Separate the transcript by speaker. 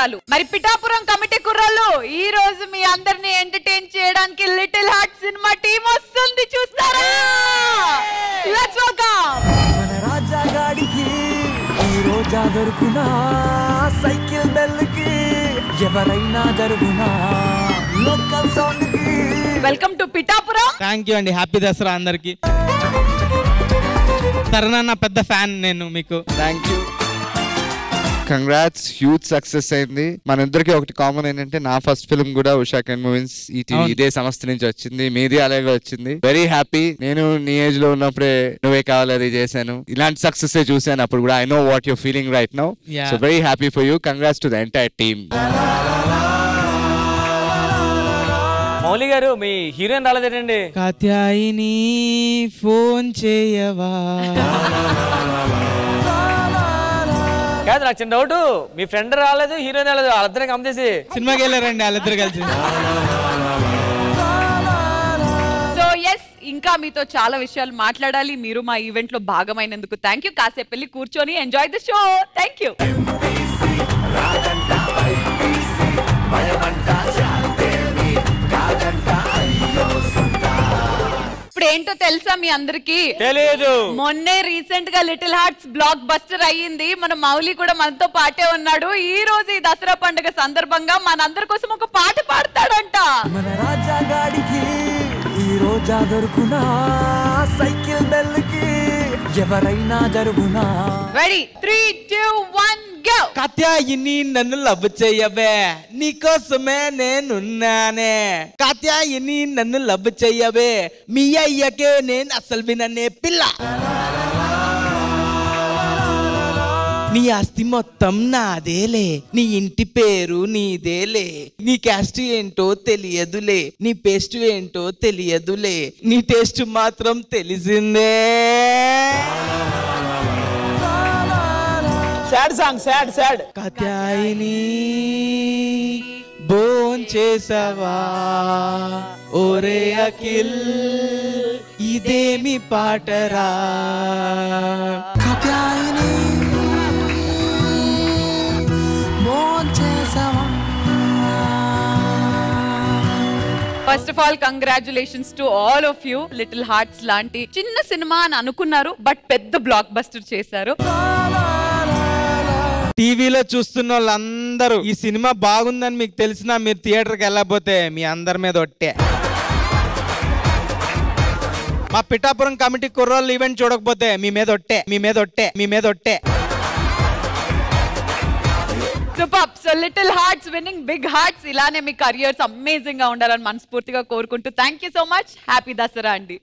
Speaker 1: కుర్రాలు. మరి పిఠాపురం కమిటీ కుర్రాలు ఈ రోజు మీ అందరిని ఎంటర్టైన్ చేయడానికి లిటిల్ హార్ట్ సినిమా టీం వస్తుంది, చూస్తారా? Let's welcome.
Speaker 2: మన రాజా గాడికి ఈ రోజా దొరుకునా, సైకిల్ బెల్కి ఎవరైనా జరుగునా, లోకల్ సౌండ్ కి
Speaker 1: welcome to Pithapuram.
Speaker 3: Thank you అండి. హ్యాపీ దసరా అందరికి. తరుణన్న పెద్ద ఫ్యాన్ నేను మీకు.
Speaker 4: Thank you. Congrats, huge success అయింది. మన ఇద్దరికి ఒకటి కామన్ ఏంటంటే నా ఫస్ట్ ఫిల్మ్ కూడా ఉషా కెన్ మూవీస్ ఇదే సంస్థ నుంచి వచ్చింది, మీది అలాగే వచ్చింది. Very happy. నేను నీ ఏజ్ లో ఉన్నప్పుడే నువ్వే కావాలి అది చేశాను, ఇలాంటి సక్సెస్ చూసాను అప్పుడు కూడా. I know what your feeling right now. So very happy for you. Congrats to the entire team.
Speaker 5: Mouli గారు, మీ హీరోయిన్ రాలేదేంటండి?
Speaker 3: కాత్యాయిని ఫోన్ చేయవా?
Speaker 5: కాదు, నాకు చిన్న డౌట్. మీ ఫ్రెండ్ రాలేదు, హీరోయిన్ రాలేదు, వాళ్ళిద్దరే కమ్ చేసి
Speaker 3: సినిమాకి వెళ్ళారండి వాళ్ళిద్దరు కలిసి.
Speaker 1: సో ఎస్, ఇంకా మీతో చాలా విషయాలు మాట్లాడాలి. మీరు మా ఈవెంట్ లో భాగమైనందుకు థ్యాంక్ యూ. కాసేపు వెళ్ళి కూర్చొని enjoy the show. Thank you. ఇప్పుడు ఏంటో తెలుసా మీ అందరికి?
Speaker 5: తెలియదు.
Speaker 1: మొన్నే రీసెంట్ గా లిటిల్ హార్ట్స్ బ్లాక్ బస్టర్ అయ్యింది. మన మౌలి కూడా మనతో పాటే ఉన్నాడు. ఈ రోజు ఈ దసరా పండుగ సందర్భంగా మనందరి కోసం ఒక పాట పాడతాడంట.
Speaker 2: మన రాజా గాడికి ఈ రోజా దొరుకునా, సైకిల్ బెల్కి ఎవరైనా జరుగునా.
Speaker 1: రెడీ? 3, 2, 1 గో.
Speaker 3: కాత్యాయిని నన్ను లవ్ చెయ్యవే, నీకోసమే నేనున్నానే. కాత్యాయిని నన్ను లవ్ చెయ్యవే, మీ అయ్యకే నేను అసలు విననే పిల్ల. నీ ఆస్తి మొత్తం నాదేలే, నీ ఇంటి పేరు నీదేలే, నీ క్యాస్ట్ ఏంటో తెలియదులే, నీ పేస్ట్ ఏంటో తెలియదులే, నీ టేస్ట్ మాత్రం తెలిసిందే.
Speaker 5: Sad song, sad.
Speaker 3: Katyayani bone చేసావా ఓరే అఖిల్, ఇదేమి పాటరా.
Speaker 2: కాత్యాయిని బోన్ చేసావా.
Speaker 1: First of all congratulations to all of you. Little hearts లాంటి చిన్న సినిమా అని అనుకున్నారు, బట్ పెద్ద బ్లాక్ బస్టర్ చేశారు.
Speaker 3: టీవీలో చూస్తున్న వాళ్ళందరూ ఈ సినిమా బాగుందని మీకు తెలిసినా మీరు థియేటర్కి వెళ్ళకపోతే మీ అందరి మీద ఒట్టే. మా పిఠాపురం కమిటీ కుర్రోళ్ళు ఈవెంట్ చూడకపోతే మీ మీద ఒట్టే, మీ మీద ఒట్టే, మీ మీద ఒట్టే.
Speaker 1: Super. So little hearts winning big hearts. ఇలానే మీ కెరియర్స్ అమేజింగ్ గా ఉండాలని మనస్ఫూర్తిగా కోరుకుంటూ thank you so much. Happy Dasara అండి.